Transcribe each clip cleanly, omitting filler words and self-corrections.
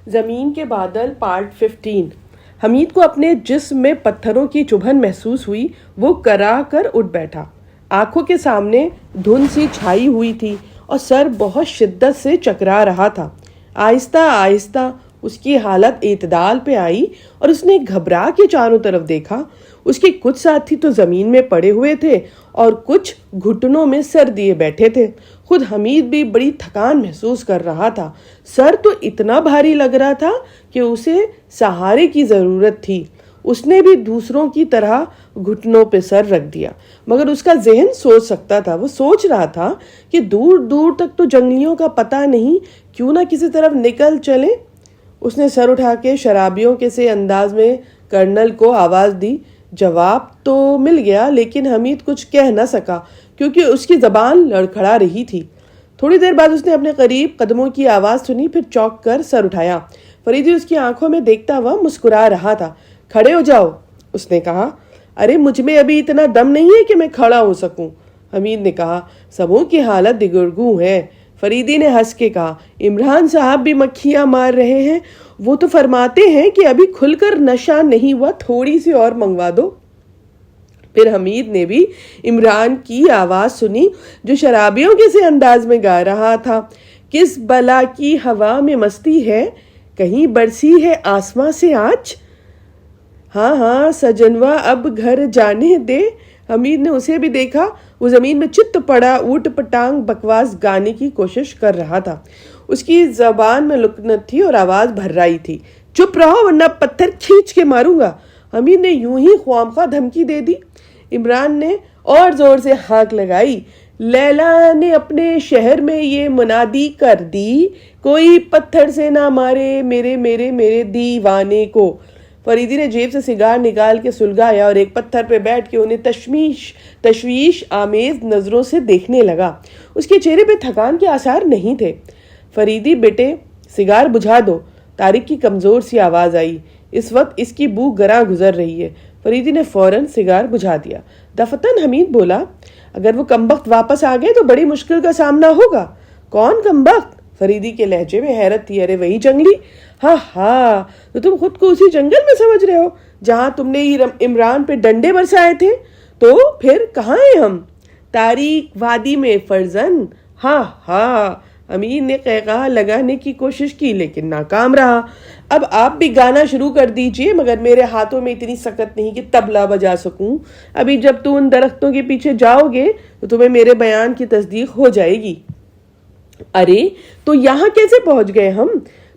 زمین کے بادل پارٹ 15۔ حمید کو اپنے جسم میں پتھروں کی چبھن محسوس ہوئی۔ وہ کرا کر اٹھ بیٹھا۔ آنکھوں کے سامنے دھند سی چھائی ہوئی تھی اور سر بہت شدت سے چکرا رہا تھا۔ آہستہ آہستہ اس کی حالت اعتدال پہ آئی اور اس نے گھبرا کے چاروں طرف دیکھا۔ اس کے کچھ ساتھی تو زمین میں پڑے ہوئے تھے اور کچھ گھٹنوں میں سر دیے بیٹھے تھے۔ خود حمید بھی بڑی تھکان محسوس کر رہا تھا۔ سر تو اتنا بھاری لگ رہا تھا کہ اسے سہارے کی ضرورت تھی۔ اس نے بھی دوسروں کی طرح گھٹنوں پہ سر رکھ دیا، مگر اس کا ذہن سوچ سکتا تھا۔ وہ سوچ رہا تھا کہ دور دور تک تو جنگلیوں کا پتہ نہیں، کیوں نہ کسی طرف نکل چلے۔ اس نے سر اٹھا کے شرابیوں کے سے انداز میں کرنل کو آواز دی۔ جواب تو مل گیا، لیکن حمید کچھ کہہ نہ سکا کیونکہ اس کی زبان لڑکھڑا رہی تھی۔ تھوڑی دیر بعد اس نے اپنے قریب قدموں کی آواز سنی، پھر چونک کر سر اٹھایا۔ فریدی اس کی آنکھوں میں دیکھتا ہوا مسکرا رہا تھا۔ کھڑے ہو جاؤ، اس نے کہا۔ ارے مجھ میں ابھی اتنا دم نہیں ہے کہ میں کھڑا ہو سکوں، حمید نے کہا۔ سبوں کی حالت دگرگوں ہے، فریدی نے ہنس کے کہا۔ عمران صاحب بھی مکھیاں مار رہے ہیں، وہ تو فرماتے ہیں کہ ابھی کھل کر نشہ نہیں ہوا، تھوڑی سی اور منگوا دو۔ پھر حمید نے بھی عمران کی آواز سنی جو شرابیوں کے سے انداز میں گا رہا تھا۔ کس بلا کی ہوا میں مستی ہے، کہیں برسی ہے آسماں سے آج۔ ہاں ہاں سجنوا اب گھر جانے دے۔ حمید نے اسے بھی دیکھا، وہ زمین میں چت پڑا اوٹ پٹانگ بکواس گانے کی کوشش کر رہا تھا۔ اس کی زبان میں لکنت تھی اور آواز بھررائی تھی۔ چپ رہو ورنہ پتھر کھینچ کے ماروں گا، حمید نے یوں ہی خوامخواہ دھمکی دے دی۔ عمران نے اور زور سے ہانک لگائی۔ لیلا نے اپنے شہر میں یہ منادی کر دی، کوئی پتھر سے نہ مارے میرے میرے میرے دیوانے کو۔ فریدی نے جیب سے سگار نکال کے سلگایا اور ایک پتھر پہ بیٹھ کے انہیں تشویش آمیز نظروں سے دیکھنے لگا۔ اس کے چہرے پہ تھکان کے آثار نہیں تھے۔ فریدی بیٹے سگار بجھا دو، طارق کی کمزور سی آواز آئی۔ اس وقت اس کی بو گراں گزر رہی ہے۔ فریدی نے فوراً سگار بجھا دیا۔ دفتن حمید بولا، اگر وہ کمبخت واپس آ گئے تو بڑی مشکل کا سامنا ہوگا۔ کون کمبخت؟ فریدی کے لہجے میں حیرت تھی۔ ارے وہی جنگلی۔ ہاں ہاں، تو تم خود کو اسی جنگل میں سمجھ رہے ہو جہاں تم نے عمران پہ ڈنڈے برسائے تھے؟ تو پھر کہاں ہیں ہم؟ تاریک وادی میں فرزن۔ ہاں ہاں، امین نے قہقہہ لگانے کی کوشش کی لیکن ناکام رہا۔ اب آپ بھی گانا شروع کر دیجئے، مگر میرے ہاتھوں میں اتنی سکت نہیں کہ طبلہ بجا سکوں۔ ابھی جب تم ان درختوں کے پیچھے جاؤ گے تو تمہیں میرے بیان کی تصدیق ہو جائے گی۔ ارے تو یہاں کیسے پہنچ گئے ہم؟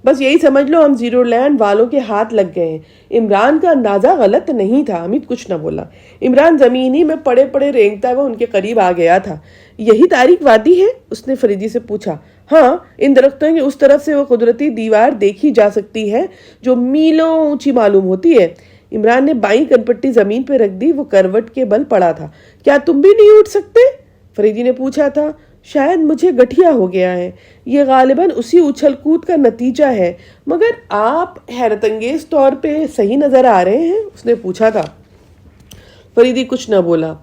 بس یہی سمجھ لو ہم زیرو لینڈ والوں کے ہاتھ لگ گئے ہیں۔ عمران کا اندازہ غلط نہیں تھا۔ حمید کچھ نہ بولا۔ عمران زمینی میں پڑے پڑے رینگتا ہوا ان کے قریب آ گیا تھا۔ یہی تاریک وادی ہے؟ اس نے فریدی سے پوچھا۔ ہاں، ان درختوں کی اس طرف سے وہ قدرتی دیوار دیکھی جا سکتی ہے جو میلوں اونچی معلوم ہوتی ہے۔ عمران نے بائیں کنپٹی زمین پہ رکھ دی۔ وہ کروٹ کے بل پڑا تھا۔ کیا تم بھی نہیں اٹھ سکتے؟ فریدی نے پوچھا تھا۔ شاید مجھے گٹھیا ہو گیا ہے، یہ غالباً اسی اچھل کود کا نتیجہ ہے، مگر آپ حیرت انگیز طور پہ صحیح نظر آ رہے ہیں، اس نے پوچھا تھا۔ فریدی کچھ نہ بولا۔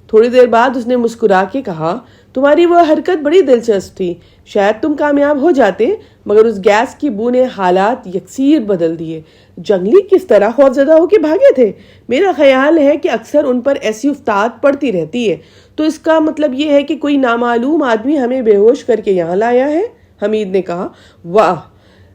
تھوڑی دیر بعد اس نے مسکرا کے کہا، تمہاری وہ حرکت بڑی دلچسپ تھی، شاید تم کامیاب ہو جاتے، مگر اس گیس کی بو نے حالات یکسیر بدل دیے۔ جنگلی کس طرح خوفزدہ ہو کے بھاگے تھے؟ میرا خیال ہے کہ اکثر ان پر ایسی افتاد پڑتی رہتی ہے، تو اس کا مطلب یہ ہے کہ کوئی نامعلوم آدمی ہمیں بے ہوش کر کے یہاں لایا ہے، حمید نے کہا۔ واہ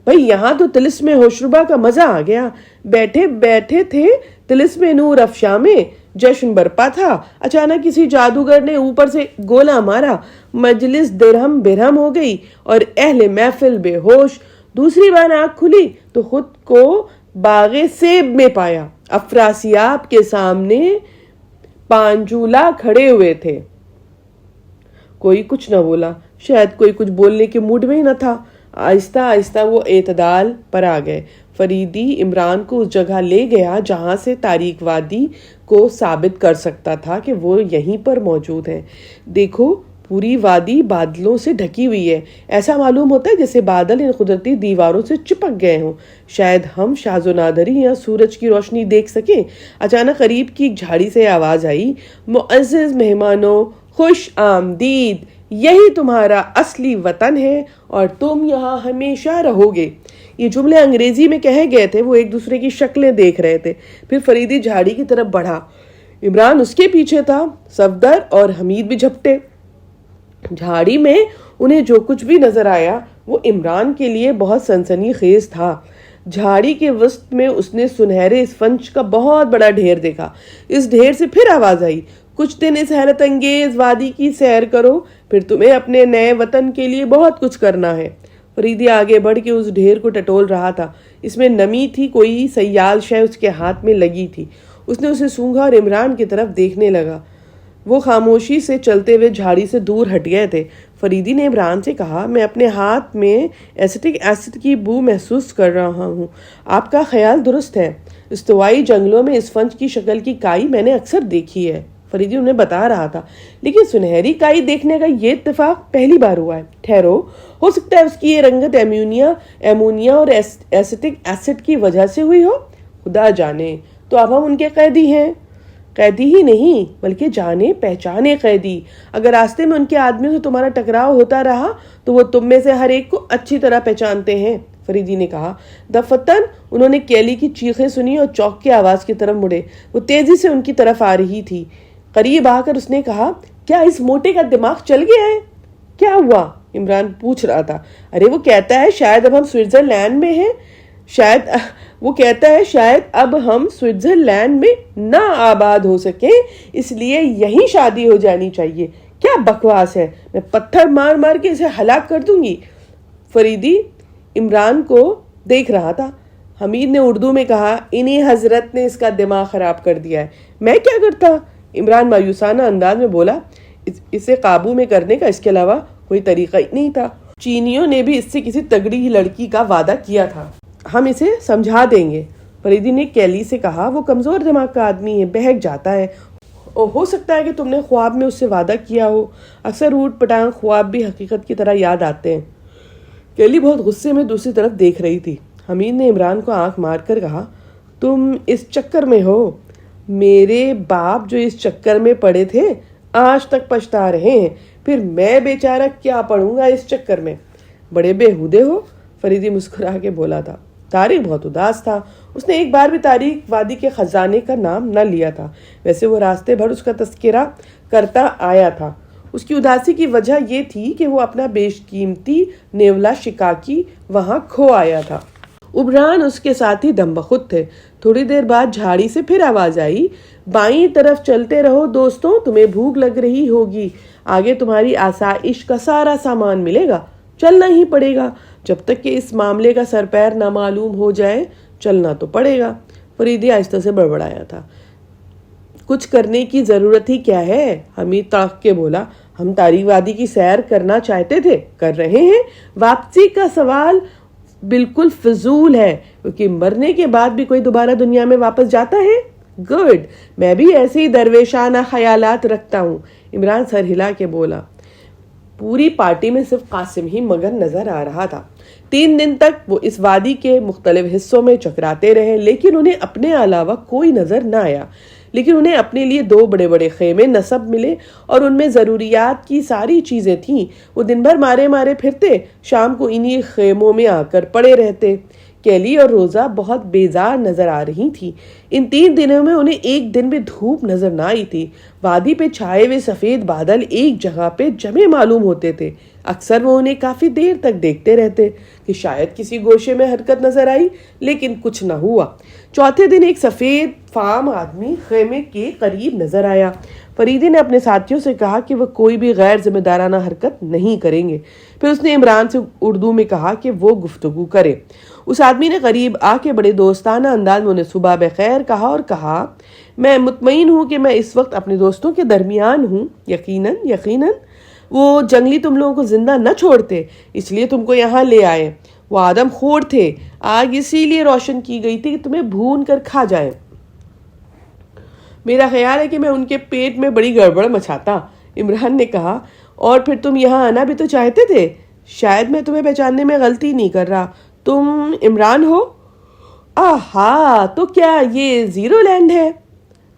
بھئی، یہاں تو طلسم ہوشربا کا مزہ آ گیا۔ بیٹھے بیٹھے تھے طلسم نور افشاں میں، جشن برپا تھا، اچانک کسی جادوگر نے اوپر سے گولا مارا، مجلس درہم برہم ہو گئی اور اہل محفل بے ہوش۔ دوسری بار آنکھ کھلی تو خود کو باغ سیب میں پایا۔ افراسیاب کے سامنے پانجولا کھڑے ہوئے تھے۔ کوئی کچھ نہ بولا، شاید کوئی کچھ بولنے کے موڈ میں ہی نہ تھا۔ آہستہ آہستہ وہ اعتدال پر آ گئے۔ فریدی عمران کو اس جگہ لے گیا جہاں سے تاریک وادی کو ثابت کر سکتا تھا کہ وہ یہیں پر موجود ہیں۔ دیکھو، پوری وادی بادلوں سے ڈھکی ہوئی ہے، ایسا معلوم ہوتا ہے جیسے بادل ان قدرتی دیواروں سے چپک گئے ہوں۔ شاید ہم شاز و نادری یا سورج کی روشنی دیکھ سکیں۔ اچانک قریب کی ایک جھاڑی سے آواز آئی، معزز مہمانوں، خوش آمدید، یہی تمہارا اصلی وطن ہے اور تم یہاں ہمیشہ رہو گے۔ یہ جملے انگریزی میں کہے گئے تھے۔ وہ ایک دوسرے کی شکلیں دیکھ رہے تھے۔ پھر فریدی جھاڑی کی طرف بڑھا، عمران اس کے پیچھے تھا۔ صفدر اور حمید بھی جھپٹے۔ جھاڑی میں انہیں جو کچھ بھی نظر آیا وہ عمران کے لیے بہت سنسنی خیز تھا۔ جھاڑی کے وسط میں اس نے سنہرے اسفنج کا بہت بڑا ڈھیر دیکھا۔ اس ڈھیر سے پھر آواز آئی، کچھ دن اس حیرت انگیز وادی کی سیر کرو، پھر تمہیں اپنے نئے وطن کے لیے بہت کچھ کرنا ہے۔ فریدی آگے بڑھ کے اس ڈھیر کو ٹٹول رہا تھا۔ اس میں نمی تھی، کوئی سیال شے اس کے ہاتھ میں لگی تھی۔ اس نے اسے سونگھا اور عمران کی طرف دیکھنے لگا۔ وہ خاموشی سے چلتے ہوئے جھاڑی سے دور ہٹ گئے تھے۔ فریدی نے عمران سے کہا، میں اپنے ہاتھ میں ایسیٹک ایسڈ کی بو محسوس کر رہا ہوں۔ آپ کا خیال درست ہے، استوائی جنگلوں میں اسفنج کی شکل کی کائی میں نے اکثر دیکھی ہے۔ فریدی انہیں بتا رہا تھا، لیکن سنہری کائی دیکھنے کا یہ اتفاق پہلی بار ہوا ہے۔ ٹھہرو، ہو سکتا ہے اس کی یہ رنگت ایمونیا اور ایسیٹک ایسڈ کی وجہ سے ہوئی ہو۔ خدا جانے، تو اب ہم ان کے قیدی ہیں۔ قیدی ہی نہیں بلکہ جانے پہچانے قیدی۔ اگر راستے میں ان کے آدمیوں سے تمہارا ٹکراؤ ہوتا رہا تو وہ تم میں سے ہر ایک کو اچھی طرح پہچانتے ہیں، فریدی نے کہا۔ دفتن انہوں نے کیلی کی چیخیں سنی اور چوک کے آواز کی طرف مڑے۔ وہ تیزی سے ان کی طرف آ رہی تھی۔ قریب آ کر اس نے کہا، کیا اس موٹے کا دماغ چل گیا ہے؟ کیا ہوا؟ عمران پوچھ رہا تھا۔ ارے وہ کہتا ہے شاید اب ہم سوئٹزرلینڈ میں ہیں، شاید اب ہم سوئٹزرلینڈ میں نہ آباد ہو سکیں، اس لیے یہیں شادی ہو جانی چاہیے۔ کیا بکواس ہے، میں پتھر مار مار کے اسے ہلاک کر دوں گی۔ فریدی عمران کو دیکھ رہا تھا۔ حمید نے اردو میں کہا، انہی حضرت نے اس کا دماغ خراب کر دیا ہے، میں کیا کرتا؟ عمران مایوسانہ انداز میں بولا، اسے قابو میں کرنے کا اس کے علاوہ کوئی طریقہ ہی نہیں تھا۔ چینیوں نے بھی اس سے کسی تگڑی ہی لڑکی کا وعدہ کیا تھا، ہم اسے سمجھا دیں گے۔ فریدی نے کیلی سے کہا، وہ کمزور دماغ کا آدمی ہے، بہک جاتا ہے، اور ہو سکتا ہے کہ تم نے خواب میں اس سے وعدہ کیا ہو۔ اکثر اوٹ پٹانگ خواب بھی حقیقت کی طرح یاد آتے ہیں۔ کیلی بہت غصے میں دوسری طرف دیکھ رہی تھی۔ حمید نے عمران کو آنکھ مار کر کہا، تم اس چکر میں ہو؟ میرے باپ جو اس چکر میں پڑے تھے آج تک پچھتا رہے ہیں، پھر میں بیچارہ کیا پڑوں گا اس چکر میں؟ بڑے بےہودے ہو، فریدی مسکرا کے بولا تھا۔ طارق بہت اداس تھا۔ اس نے ایک بار بھی طارق وادی کے خزانے کا نام نہ لیا تھا، ویسے وہ راستے بھر اس کا تذکرہ کرتا آیا تھا۔ اس کی اداسی کی وجہ یہ تھی کہ وہ اپنا بیش قیمتی نیولا شکاکی وہاں کھو آیا تھا۔ عمران اس کے ساتھ ہی دم بخود تھے۔ تھوڑی دیر بعد جھاڑی سے پھر آواز آئی، بائیں طرف چلتے رہو دوستوں، تمہیں بھوک لگ رہی ہوگی، آگے تمہاری آسائش کا سارا سامان ملے گا، چلنا ہی پڑے گا، جب تک کہ اس معاملے کا سر پیر نہ معلوم ہو جائے چلنا تو پڑے گا۔ فریدی آہستہ سے بڑبڑایا تھا۔ کچھ کرنے کی ضرورت ہی کیا ہے، حمید تاق کے بولا، ہم طارق وادی کی سیر کرنا چاہتے تھے، کر رہے ہیں، واپسی کا سوال بالکل فضول ہے، کیونکہ مرنے کے بعد بھی کوئی دوبارہ دنیا میں واپس جاتا ہے۔ گڈ، میں بھی ایسے ہی درویشانہ خیالات رکھتا ہوں، عمران سر ہلا کے بولا۔ پوری پارٹی میں صرف قاسم ہی مگن نظر آ رہا تھا۔ 3 دن تک وہ اس وادی کے مختلف حصوں میں چکراتے رہے، لیکن انہیں اپنے علاوہ کوئی نظر نہ آیا۔ لیکن انہیں اپنے لیے 2 بڑے بڑے خیمے نصب ملے اور ان میں ضروریات کی ساری چیزیں تھیں۔ وہ دن بھر مارے مارے پھرتے، شام کو انہی خیموں میں آ کر پڑے رہتے۔ کیلی اور روزہ بہت بیزار نظر آ رہی تھی۔ ان 3 دنوں میں انہیں ایک دن بھی دھوپ نظر نہ آئی تھی۔ وادی پہ چھائے ہوئے سفید بادل ایک جگہ پہ جمے معلوم ہوتے تھے۔ اکثر وہ انہیں کافی دیر تک دیکھتے رہتے کہ شاید کسی گوشے میں حرکت نظر آئی، لیکن کچھ نہ ہوا۔ چوتھے دن ایک سفید فام آدمی خیمے کے قریب نظر آیا۔ فریدی نے اپنے ساتھیوں سے کہا کہ وہ کوئی بھی غیر ذمہ دارانہ حرکت نہیں کریں گے۔ پھر اس نے عمران سے اردو میں کہا کہ وہ گفتگو کرے۔ اس آدمی نے قریب آ کے بڑے دوستانہ انداز میں انہیں صبح بخیر کہا اور کہا، میں مطمئن ہوں کہ میں اس وقت اپنے دوستوں کے درمیان ہوں۔ یقیناً وہ جنگلی تم لوگوں کو زندہ نہ چھوڑتے، اس لیے تم کو یہاں لے آئے۔ وہ آدم خور تھے، آگ اسی لیے روشن کی گئی تھی کہ تمہیں بھون کر کھا جائیں۔ میرا خیال ہے کہ میں ان کے پیٹ میں بڑی گڑبڑ مچاتا، عمران نے کہا، اور پھر تم یہاں آنا بھی تو چاہتے تھے۔ شاید میں تمہیں پہچاننے میں غلطی نہیں کر رہا، تم عمران ہو؟ آہا، تو کیا یہ زیرو لینڈ ہے؟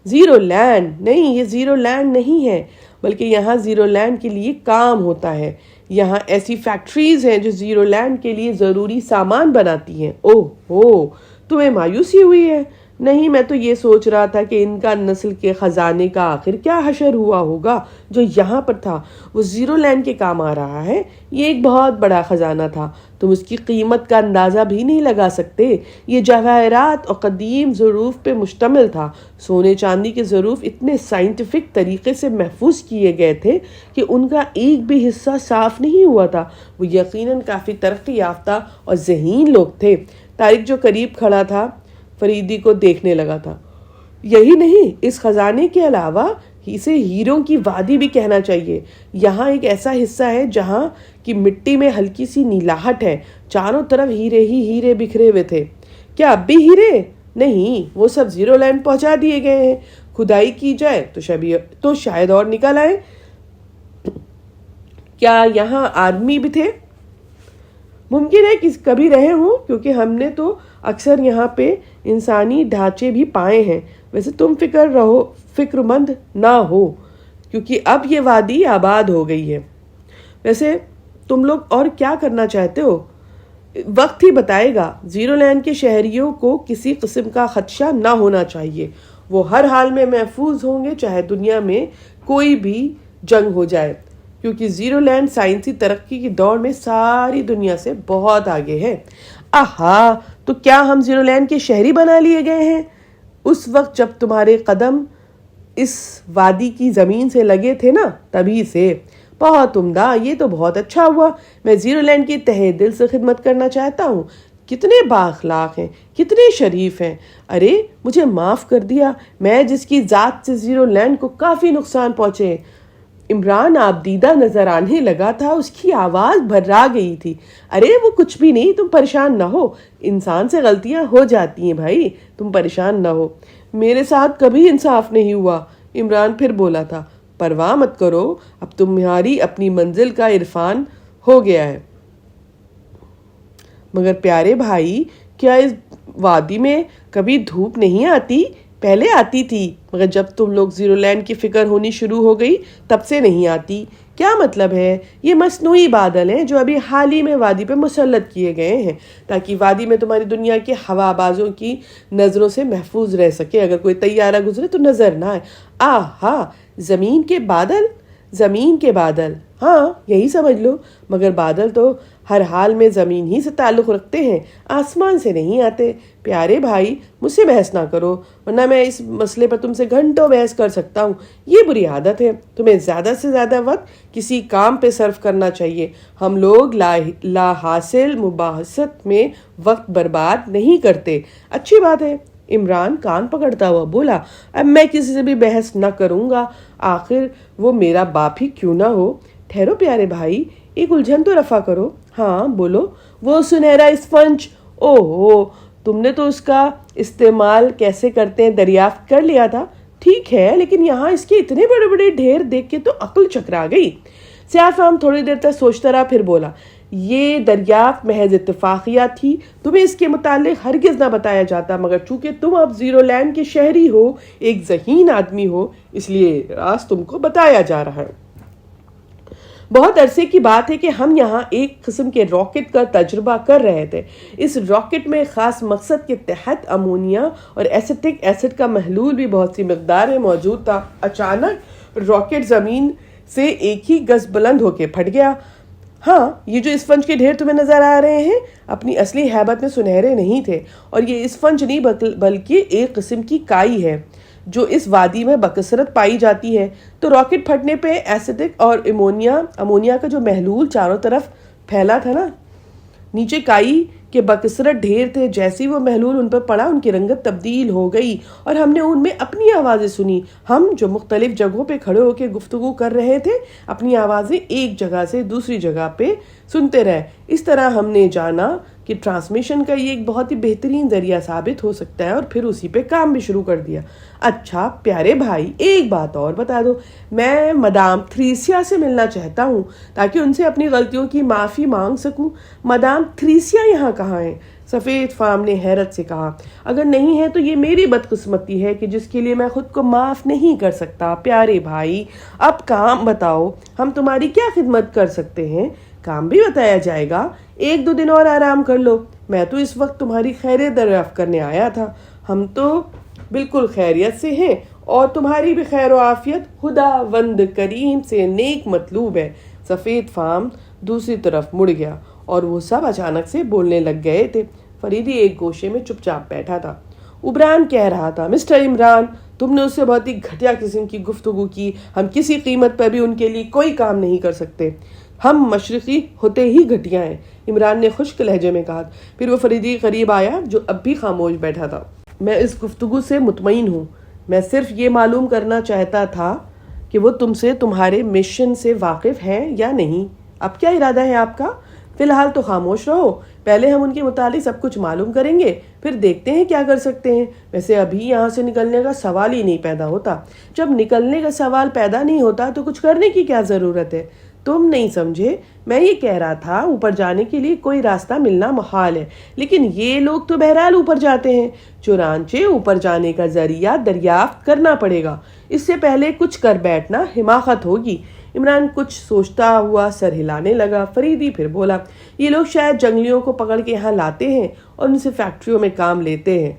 زیرو لینڈ نہیں، یہ زیرو لینڈ نہیں ہے، بلکہ یہاں زیرو لینڈ کے لیے کام ہوتا ہے۔ یہاں ایسی فیکٹریز ہیں جو زیرو لینڈ کے لیے ضروری سامان بناتی ہیں۔ اوہ ہو، تمہیں مایوسی ہوئی ہے؟ نہیں، میں تو یہ سوچ رہا تھا کہ ان کا نسل کے خزانے کا آخر کیا حشر ہوا ہوگا جو یہاں پر تھا۔ وہ زیرو لینڈ کے کام آ رہا ہے۔ یہ ایک بہت بڑا خزانہ تھا، تم اس کی قیمت کا اندازہ بھی نہیں لگا سکتے۔ یہ جواہرات اور قدیم ظروف پہ مشتمل تھا۔ سونے چاندی کے ظروف اتنے سائنٹیفک طریقے سے محفوظ کیے گئے تھے کہ ان کا ایک بھی حصہ صاف نہیں ہوا تھا۔ وہ یقیناً کافی ترقی یافتہ اور ذہین لوگ تھے۔ طارق جو قریب کھڑا تھا فریدی کو دیکھنے لگا تھا۔ یہی نہیں، اس خزانے کے علاوہ اسے ہیروں کی وادی بھی کہنا چاہیے۔ یہاں ایک ایسا حصہ ہے جہاں کی مٹی میں ہلکی سی نیلاہٹ ہے، چاروں طرف ہیرے ہی ہیرے بکھرے ہوئے تھے۔ کیا اب بھی ہیرے؟ نہیں، وہ سب زیرو لینڈ پہنچا دیے گئے ہیں۔ کھدائی کی جائے تو شاید اور نکل آئے۔ کیا یہاں آدمی بھی تھے؟ ممکن ہے کہ کبھی رہے ہوں، کیونکہ ہم نے تو اکثر یہاں پہ انسانی ڈھانچے بھی پائے ہیں۔ ویسے تم فکر مند نہ ہو، کیونکہ اب یہ وادی آباد ہو گئی ہے۔ ویسے تم لوگ اور کیا کرنا چاہتے ہو؟ وقت ہی بتائے گا۔ زیرو لینڈ کے شہریوں کو کسی قسم کا خدشہ نہ ہونا چاہیے۔ وہ ہر حال میں محفوظ ہوں گے، چاہے دنیا میں کوئی بھی جنگ ہو جائے، کیونکہ زیرو لینڈ سائنسی ترقی کی دوڑ میں ساری دنیا سے بہت آگے ہے۔ آہا، تو کیا ہم زیرو لینڈ کے شہری بنا لیے گئے ہیں؟ اس وقت جب تمہارے قدم اس وادی کی زمین سے لگے تھے نا، تبھی سے۔ بہت عمدہ، یہ تو بہت اچھا ہوا۔ میں زیرو لینڈ کی تہہ دل سے خدمت کرنا چاہتا ہوں۔ کتنے بااخلاق ہیں، کتنے شریف ہیں۔ ارے مجھے معاف کر دیا، میں جس کی ذات سے زیرو لینڈ کو کافی نقصان پہنچے۔ عمران آپ دیدہ نظر آنے لگا تھا، اس کی آواز بھرا گئی تھی۔ ارے وہ کچھ بھی نہیں، تم پریشان نہ ہو، انسان سے غلطیاں ہو جاتی ہیں بھائی، تم پریشان نہ ہو۔ میرے ساتھ کبھی انصاف نہیں ہوا، عمران پھر بولا تھا۔ پرواہ مت کرو، اب تمہاری اپنی منزل کا عرفان ہو گیا ہے۔ مگر پیارے بھائی، کیا اس وادی میں کبھی دھوپ نہیں آتی؟ پہلے آتی تھی، مگر جب تم لوگ زیرو لینڈ کی فکر ہونی شروع ہو گئی تب سے نہیں آتی۔ کیا مطلب ہے؟ یہ مصنوعی بادل ہیں جو ابھی حال ہی میں وادی پہ مسلط کیے گئے ہیں تاکہ وادی میں تمہاری دنیا کے ہوا بازوں کی نظروں سے محفوظ رہ سکے۔ اگر کوئی طیارہ گزرے تو نظر نہ آئے۔ آہا، زمین کے بادل؟ زمین کے بادل، ہاں یہی سمجھ لو، مگر بادل تو ہر حال میں زمین ہی سے تعلق رکھتے ہیں، آسمان سے نہیں آتے۔ پیارے بھائی، مجھ سے بحث نہ کرو، ورنہ میں اس مسئلے پر تم سے گھنٹوں بحث کر سکتا ہوں۔ یہ بری عادت ہے، تمہیں زیادہ سے زیادہ وقت کسی کام پہ صرف کرنا چاہیے۔ ہم لوگ لا حاصل مباحثت میں وقت برباد نہیں کرتے۔ اچھی بات ہے، عمران کان پکڑتا ہوا بولا۔ اب میں کسی سے بھی بحث نہ کروں گا، آخر وہ میرا باپ ہی کیوں نہ ہو۔ ٹھہرو پیارے بھائی، ایک الجھن تو رفع کرو۔ ہاں بولو۔ وہ سنہرا اسفنج، اوہ، تم نے تو اس کا استعمال کیسے کرتے ہیں دریافت کر لیا تھا۔ ٹھیک ہے، لیکن یہاں اس کے اتنے بڑے بڑے ڈھیر دیکھ کے تو عقل چکرا گئی۔ سیاہ فام تھوڑی دیر تک سوچتا رہا، پھر بولا، یہ دریافت محض اتفاقیہ تھی، تمہیں اس کے متعلق ہرگز نہ بتایا جاتا، مگر چونکہ تم اب زیرو لینڈ کے شہری ہو، ایک ذہین آدمی ہو، اس لیے راز تم کو بتایا جا رہا ہے۔ بہت عرصے کی بات ہے کہ ہم یہاں ایک قسم کے راکٹ کا تجربہ کر رہے تھے۔ اس راکٹ میں خاص مقصد کے تحت امونیا اور ایسیٹک ایسڈ کا محلول بھی بہت سی مقدار میں موجود تھا۔ اچانک راکٹ زمین سے ایک ہی گز بلند ہو کے پھٹ گیا۔ ہاں، یہ جو اسفنج کے ڈھیر تمہیں نظر آ رہے ہیں اپنی اصلی ہیبت میں سنہرے نہیں تھے، اور یہ اسفنج نہیں بلکہ ایک قسم کی کائی ہے جو اس وادی میں بکثرت پائی جاتی ہے۔ تو راکٹ پھٹنے پہ ایسیٹک اور امونیا کا جو محلول چاروں طرف پھیلا تھا نا، نیچے کائی کے بکثرت ڈھیر تھے۔ جیسی وہ محلول ان پر پڑا، ان کی رنگت تبدیل ہو گئی اور ہم نے ان میں اپنی آوازیں سنی۔ ہم جو مختلف جگہوں پہ کھڑے ہو کے گفتگو کر رہے تھے، اپنی آوازیں ایک جگہ سے دوسری جگہ پہ سنتے رہے۔ اس طرح ہم نے جانا کہ ٹرانسمیشن کا یہ ایک بہت ہی بہترین ذریعہ ثابت ہو سکتا ہے، اور پھر اسی پہ کام بھی شروع کر دیا۔ اچھا پیارے بھائی، ایک بات اور بتا دو، میں مدام تھریسیا سے ملنا چاہتا ہوں تاکہ ان سے اپنی غلطیوں کی معافی مانگ سکوں۔ مدام تھریسیا یہاں کہاں ہیں؟ سفید فام نے حیرت سے کہا۔ اگر نہیں ہے تو یہ میری بدقسمتی ہے کہ جس کے لیے میں خود کو معاف نہیں کر سکتا۔ پیارے بھائی، اب کام بتاؤ، ہم تمہاری کیا خدمت کر سکتے ہیں؟ کام بھی بتایا جائے گا، 1-2 دن اور آرام کر لو۔ میں تو اس وقت تمہاری خیریت دریافت کرنے آیا تھا۔ ہم تو بالکل خیریت سے ہیں، اور تمہاری بھی خیر و عافیت خداوند کریم سے نیک مطلوب ہے۔ سفید فام دوسری طرف مڑ گیا اور وہ سب اچانک سے بولنے لگ گئے تھے۔ فریدی ایک گوشے میں چپ چاپ بیٹھا تھا۔ عمران کہہ رہا تھا، مسٹر عمران، تم نے اس سے بہت ہی گھٹیا قسم کی گفتگو کی۔ ہم کسی قیمت پر بھی ان کے لیے کوئی کام نہیں کر سکتے۔ ہم مشرقی ہوتے ہی گھٹیا ہیں، عمران نے خشک لہجے میں کہا۔ پھر وہ فریدی کے قریب آیا جو اب بھی خاموش بیٹھا تھا۔ میں اس گفتگو سے مطمئن ہوں۔ میں صرف یہ معلوم کرنا چاہتا تھا کہ وہ تم سے تمہارے مشن سے واقف ہیں یا نہیں۔ اب کیا ارادہ ہے آپ کا؟ فی الحال تو خاموش رہو، پہلے ہم ان کے متعلق سب کچھ معلوم کریں گے، پھر دیکھتے ہیں کیا کر سکتے ہیں۔ ویسے ابھی یہاں سے نکلنے کا سوال ہی نہیں پیدا ہوتا۔ جب نکلنے کا سوال پیدا نہیں ہوتا تو کچھ کرنے کی کیا ضرورت ہے؟ تم نہیں سمجھے، میں یہ کہہ رہا تھا اوپر جانے کے لیے کوئی راستہ ملنا محال ہے، لیکن یہ لوگ تو بہرحال اوپر جاتے ہیں، چنانچہ اوپر جانے کا ذریعہ دریافت کرنا پڑے گا۔ اس سے پہلے کچھ کر بیٹھنا حماقت ہوگی۔ عمران کچھ سوچتا ہوا سر ہلانے لگا۔ فریدی پھر بولا، یہ لوگ شاید جنگلیوں کو پکڑ کے یہاں لاتے ہیں اور ان سے فیکٹریوں میں کام لیتے ہیں۔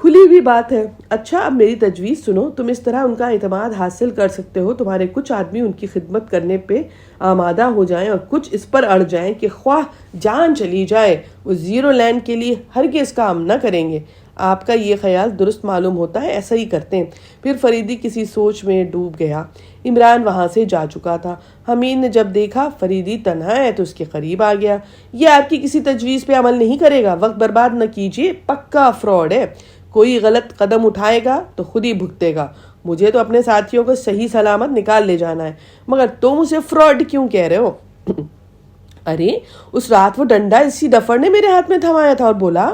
کھلی ہوئی بات ہے۔ اچھا اب میری تجویز سنو، تم اس طرح ان کا اعتماد حاصل کر سکتے ہو، تمہارے کچھ آدمی ان کی خدمت کرنے پہ آمادہ ہو جائیں اور کچھ اس پر اڑ جائیں کہ خواہ جان چلی جائے وہ زیرو لینڈ کے لیے ہرگز کام نہ کریں گے۔ آپ کا یہ خیال درست معلوم ہوتا ہے، ایسا ہی کرتے ہیں۔ پھر فریدی کسی سوچ میں ڈوب گیا۔ عمران وہاں سے جا چکا تھا۔ حمید نے جب دیکھا فریدی تنہا ہے تو اس کے قریب آ گیا۔ یہ آپ کی کسی تجویز پہ عمل نہیں کرے گا، وقت برباد نہ کیجیے، پکا فراڈ ہے۔ کوئی غلط قدم اٹھائے گا تو خود ہی بھگتے گا۔ مجھے تو اپنے ساتھیوں کو صحیح سلامت نکال لے جانا ہے، مگر تم اسے فراڈ کیوں کہہ رہے ہو؟ ارے اس رات وہ ڈنڈا اسی ڈفر نے میرے ہاتھ میں تھمایا تھا اور بولا،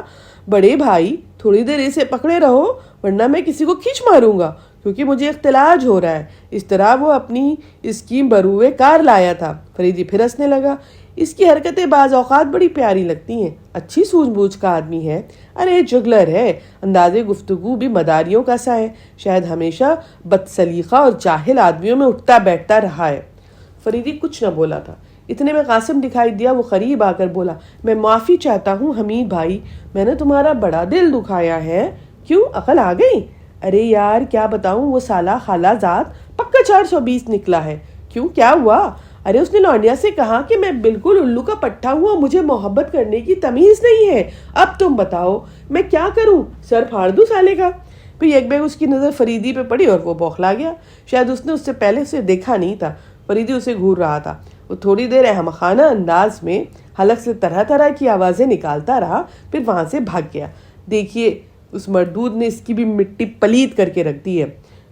بڑے بھائی تھوڑی دیر اسے پکڑے رہو ورنہ میں کسی کو کھینچ ماروں گا، کیونکہ مجھے اختلاج ہو رہا ہے۔ اس طرح وہ اپنی اسکیم بروئے کار لایا تھا۔ فریدی پھر ہنسنے لگا۔ اس کی حرکتیں بعض اوقات بڑی پیاری لگتی ہیں، اچھی سوجھ بوجھ کا آدمی ہے۔ ارے جگلر ہے، انداز گفتگو بھی مداریوں کا سا ہے، شاید ہمیشہ بدسلیقہ اور جاہل آدمیوں میں اٹھتا بیٹھتا رہا ہے۔ فریدی کچھ نہ بولا تھا۔ اتنے میں قاسم دکھائی دیا۔ وہ قریب آ کر بولا، میں معافی چاہتا ہوں حمید بھائی، میں نے تمہارا بڑا دل دکھایا ہے۔ کیوں، عقل آ گئی؟ ارے یار کیا بتاؤں، وہ سالہ خالہ ذات پکا 420 نکلا ہے۔ کیوں، کیا ہوا؟ ارے اس نے لونڈیا سے کہا کہ میں بالکل الو کا پٹھا ہوں اور مجھے محبت کرنے کی تمیز نہیں ہے۔ اب تم بتاؤ میں کیا کروں، سر پھاڑ دوں سالے کا؟ پھر یک بیگ اس کی نظر فریدی پہ پڑی اور وہ بوکھلا گیا۔ شاید اس نے اس سے پہلے اسے دیکھا نہیں تھا۔ فریدی اسے گھور رہا تھا۔ وہ تھوڑی دیر احمقانہ انداز میں حلق سے طرح طرح کی آوازیں نکالتا رہا، پھر وہاں سے بھاگ گیا۔ دیکھیے اس مردود نے اس کی بھی مٹی پلید کر کے رکھ دی ہے۔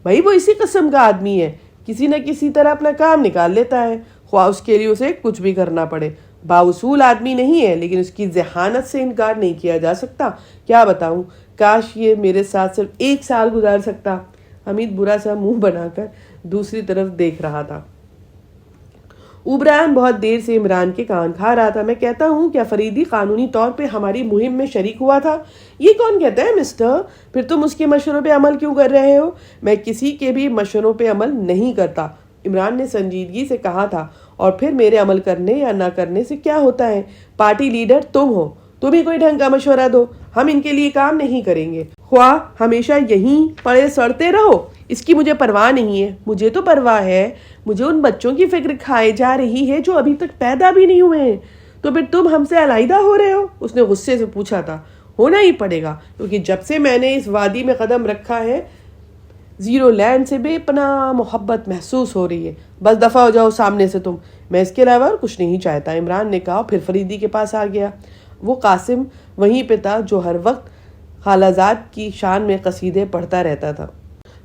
بھائی وہ اسی قسم کا آدمی ہے، کسی نہ کسی طرح اپنا کام نکال لیتا ہے، خواہ اس کے لیے اسے کچھ بھی کرنا پڑے۔ باوصول آدمی نہیں ہے، لیکن اس کی ذہانت سے انکار نہیں کیا جا سکتا۔ کیا بتاؤں، کاش یہ میرے ساتھ صرف 1 سال گزار سکتا۔ حمید برا سا منہ بنا کر دوسری طرف دیکھ رہا تھا۔ عمران بہت دیر سے عمران کے کان کھا رہا تھا۔ میں کہتا ہوں کیا فریدی قانونی طور پہ ہماری مہم میں شریک ہوا تھا؟ یہ کون کہتا ہے مسٹر؟ پھر تم اس کے مشوروں پہ عمل کیوں کر رہے ہو؟ میں کسی کے بھی مشوروں پہ عمل نہیں کرتا، عمران نے سنجیدگی سے کہا تھا۔ اور پھر میرے عمل کرنے یا نہ کرنے سے کیا ہوتا ہے؟ پارٹی لیڈر تم ہو، تم ہی کوئی ڈھنگ کا مشورہ دو، ہم ان کے لیے کام نہیں کریں گے۔ خواہ ہمیشہ یہیں پڑے سڑتے رہو، اس کی مجھے پرواہ نہیں ہے۔ مجھے تو پرواہ ہے، مجھے ان بچوں کی فکر کھائے جا رہی ہے جو ابھی تک پیدا بھی نہیں ہوئے ہیں۔ تو پھر تم ہم سے علیحدہ ہو رہے ہو؟ اس نے غصے سے پوچھا تھا۔ ہونا ہی پڑے گا، کیونکہ جب سے میں نے اس وادی میں قدم رکھا ہے زیرو لینڈ سے بے پناہ محبت محسوس ہو رہی ہے۔ بس دفع ہو جاؤ سامنے سے تم، میں اس کے علاوہ اور کچھ نہیں چاہتا، عمران نے کہا۔ پھر فریدی کے پاس آ گیا۔ وہ قاسم وہیں پہ تھا جو ہر وقت خالہ زاد کی شان میں قصیدے پڑھتا رہتا تھا۔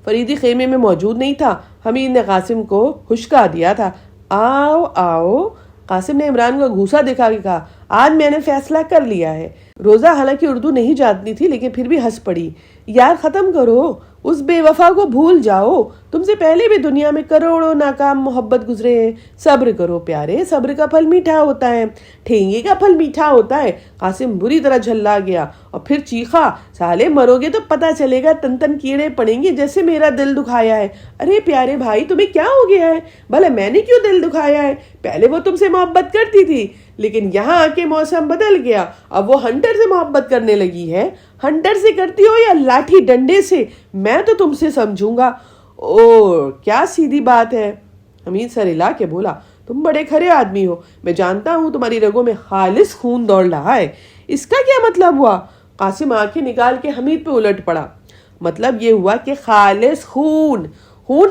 فریدی خیمے میں موجود نہیں تھا۔ حمید نے قاسم کو ہشکا دیا تھا، آؤ آؤ قاسم نے عمران کو گھوسا دکھا کے کہا آج میں نے فیصلہ کر لیا ہے۔ روزہ حالانکہ اردو نہیں جانتی تھی لیکن پھر بھی ہنس پڑی۔ یار ختم کرو، اس بے وفا کو بھول جاؤ، تم سے پہلے بھی دنیا میں کروڑوں ناکام محبت گزرے ہیں۔ صبر کرو پیارے، صبر کا پھل میٹھا ہوتا ہے، ٹھینگے کا پھل میٹھا ہوتا ہے۔ قاسم بری طرح جھلا گیا اور پھر چیخا سالے مرو گے تو پتہ چلے گا، تن تن کیڑے پڑیں گے جیسے میرا دل دکھایا ہے۔ ارے پیارے بھائی تمہیں کیا ہو گیا ہے؟ بھلا میں نے کیوں دل دکھایا ہے؟ پہلے وہ تم سے محبت کرتی تھی لیکن یہاں آ کے موسم بدل گیا، اب وہ ہنٹر سے محبت کرنے لگی ہے۔ ہنٹر سے کرتی ہو یا لاٹھی ڈنڈے سے، میں تو تم سے سمجھوں گا۔ او کیا سیدھی بات ہے۔ حمید سر ہلا کے بولا تم بڑے کھرے آدمی ہو، میں جانتا ہوں تمہاری رگوں میں خالص خون دوڑ رہا ہے۔ اس کا کیا مطلب ہوا؟ قاسم آنکھیں نکال کے حمید پہ الٹ پڑا۔ مطلب یہ ہوا کہ خالص خون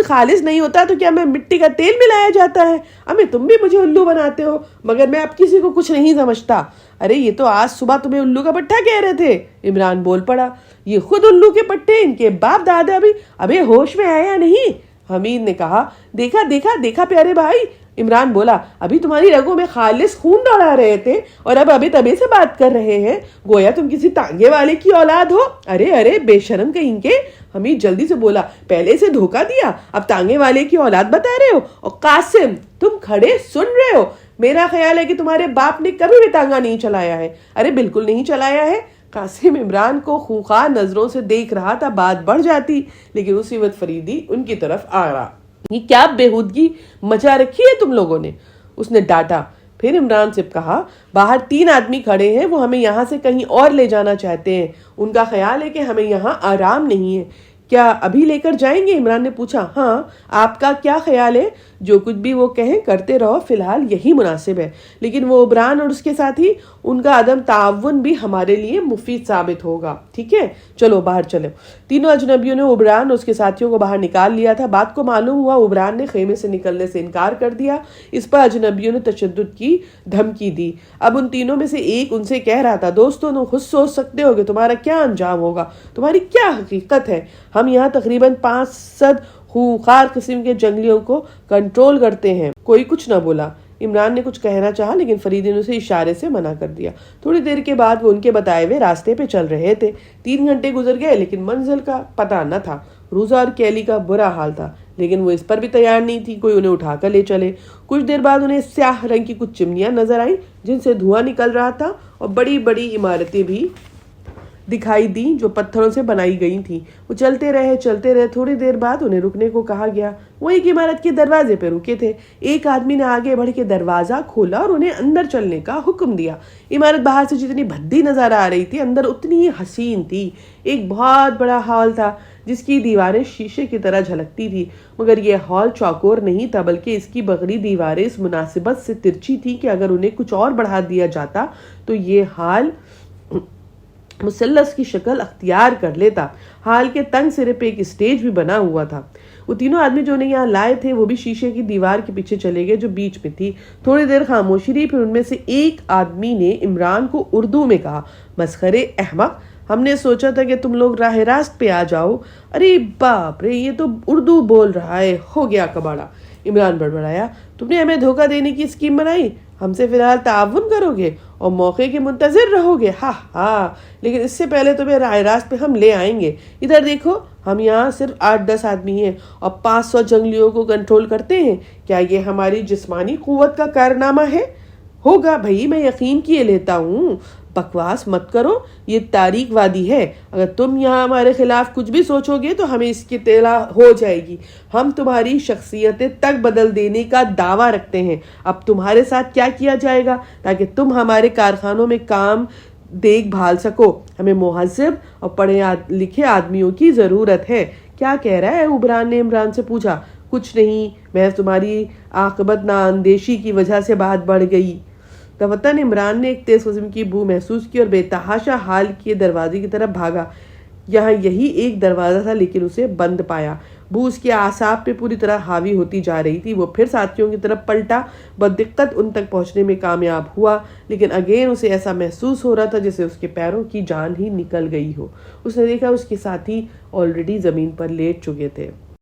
خالص نہیں ہوتا تو کیا میں مٹی کا تیل ملایا جاتا ہے؟ امی تم بھی مجھے الو بناتے ہو مگر میں اب کسی کو کچھ نہیں سمجھتا۔ ارے یہ تو آج صبح تمہیں الو کا پٹھا کہہ رہے تھے۔ عمران بول پڑا یہ خود الو کے پٹھے، ان کے باپ دادا بھی ابھی ہوش میں آیا نہیں۔ حمید نے کہا دیکھا دیکھا دیکھا پیارے بھائی۔ عمران بولا ابھی تمہاری رگوں میں خالص خون دوڑا رہے تھے اور اب ابھی تبھی سے بات کر رہے ہیں گویا تم کسی تانگے والے کی اولاد ہو۔ ارے ارے بے شرم کہیں کے۔ حمید جلدی سے بولا پہلے سے دھوکہ دیا، اب تانگے والے کی اولاد بتا رہے ہو؟ اور قاسم تم کھڑے سن رہے ہو؟ میرا خیال ہے کہ تمہارے باپ نے کبھی بھی تانگا نہیں چلایا ہے۔ ارے بالکل نہیں چلایا ہے۔ قاسم عمران کو خونخوار نظروں سے دیکھ رہا تھا، بات بڑھ جاتی لیکن اسی وقت فریدی ان کی طرف آ رہا۔ یہ کیا بےہودگی مچا رکھی ہے تم لوگوں نے، اس نے ڈانٹا۔ پھر عمران سے کہا باہر 3 آدمی کھڑے ہیں، وہ ہمیں یہاں سے کہیں اور لے جانا چاہتے ہیں، ان کا خیال ہے کہ ہمیں یہاں آرام نہیں ہے، کیا ابھی لے کر جائیں گے؟ عمران نے پوچھا ہاں، آپ کا کیا خیال ہے؟ جو کچھ بھی وہ کہیں کرتے رہو، فی الحال یہی مناسب ہے، لیکن وہ عمران اور اس کے ساتھی ان کا عدم تعاون بھی ہمارے لیے مفید ثابت ہوگا، ٹھیک ہے چلو باہر چلو۔ تینوں اجنبیوں نے عمران اور اس کے ساتھیوں کو باہر نکال لیا تھا۔ بات کو معلوم ہوا عمران نے خیمے سے نکلنے سے انکار کر دیا، اس پر اجنبیوں نے تشدد کی دھمکی دی۔ اب ان تینوں میں سے ایک ان سے کہہ رہا تھا دوستوں تم خود سوچ سکتے ہو کہ تمہارا کیا انجام ہوگا، تمہاری کیا حقیقت ہے۔ ہم یہاں تقریباً 500 خونخوار قسم کے جنگلیوں کو کنٹرول کرتے ہیں۔ کوئی کچھ نہ بولا۔ عمران نے کچھ کہنا چاہا لیکن فریدی نے اسے اشارے سے منع کر دیا۔ تھوڑی دیر کے بعد وہ ان کے بتائے ہوئے راستے پہ چل رہے تھے۔ 3 گھنٹے گزر گئے لیکن منزل کا پتہ نہ تھا۔ روزہ اور کیلی کا برا حال تھا لیکن وہ اس پر بھی تیار نہیں تھی کوئی انہیں اٹھا کر لے چلے۔ کچھ دیر بعد انہیں سیاہ رنگ کی کچھ چمنیاں نظر آئیں جن سے دھواں نکل رہا تھا اور بڑی بڑی عمارتیں بھی دکھائی دیں جو پتھروں سے بنائی گئی تھیں۔ وہ چلتے رہے تھوڑی دیر بعد انہیں رکنے کو کہا گیا۔ وہ ایک عمارت کے دروازے پہ رکے تھے۔ ایک آدمی نے آگے بڑھ کے دروازہ کھولا اور انہیں اندر چلنے کا حکم دیا۔ عمارت باہر سے جتنی بھدی نظر آ رہی تھی اندر اتنی ہی حسین تھی۔ ایک بہت بڑا ہال تھا جس کی دیواریں شیشے کی طرح جھلکتی تھی، مگر یہ ہال چوکور نہیں تھا بلکہ اس کی بغلی دیواریں اس مناسبت سے ترچھی تھی کہ اگر انہیں کچھ اور بڑھا دیا جاتا تو یہ ہال مثلث کی شکل اختیار کر لیتا۔ ہال کے تنگ سرے پہ ایک اسٹیج بھی بنا ہوا تھا۔ وہ تینوں آدمی جو انہیں یہاں لائے تھے وہ بھی شیشے کی دیوار کے پیچھے چلے گئے جو بیچ میں تھی۔ تھوڑی دیر خاموشی رہی، پھر ان میں سے ایک آدمی نے عمران کو اردو میں کہا مسخرے احمق، ہم نے سوچا تھا کہ تم لوگ راہ راست پہ آ جاؤ۔ ارے باپ رے، یہ تو اردو بول رہا ہے، ہو گیا کباڑا۔ عمران بڑبڑایا تم نے ہمیں دھوکہ دینے کی اسکیم بنائی، ہم سے فی الحال تعاون کرو گے اور موقع کے منتظر رہو گے؟ ہاں ہاں، لیکن اس سے پہلے تمہیں راہ راست پہ ہم لے آئیں گے۔ ادھر دیکھو، ہم یہاں صرف 8-10 آدمی ہیں اور 500 جنگلیوں کو کنٹرول کرتے ہیں، کیا یہ ہماری جسمانی قوت کا کارنامہ ہے؟ ہوگا بھائی، میں یقین کیے لیتا ہوں۔ بکواس مت کرو، یہ تاریک وادی ہے، اگر تم یہاں ہمارے خلاف کچھ بھی سوچو گے تو ہمیں اس کی اطلاع ہو جائے گی۔ ہم تمہاری شخصیتیں تک بدل دینے کا دعویٰ رکھتے ہیں۔ اب تمہارے ساتھ کیا کیا جائے گا تاکہ تم ہمارے کارخانوں میں کام دیکھ بھال سکو؟ ہمیں مہذب اور پڑھے لکھے آدمیوں کی ضرورت ہے۔ کیا کہہ رہا ہے؟ عمران نے عمران سے پوچھا۔ کچھ نہیں، میں تمہاری عاقبت نااندیشی کی وجہ سے بات بڑھ گئی۔ توتن عمران نے ایک تیز قسم کی بو محسوس کی اور بے تحاشا حال کے دروازے کی طرف بھاگا۔ یہاں یہی ایک دروازہ تھا لیکن اسے بند پایا۔ بو اس کے اعصاب پہ پوری طرح حاوی ہوتی جا رہی تھی۔ وہ پھر ساتھیوں کی طرف پلٹا، بدقت ان تک پہنچنے میں کامیاب ہوا لیکن اگین اسے ایسا محسوس ہو رہا تھا جیسے اس کے پیروں کی جان ہی نکل گئی ہو۔ اس نے دیکھا اس کے ساتھی آلریڈی زمین پر لیٹ چکے تھے۔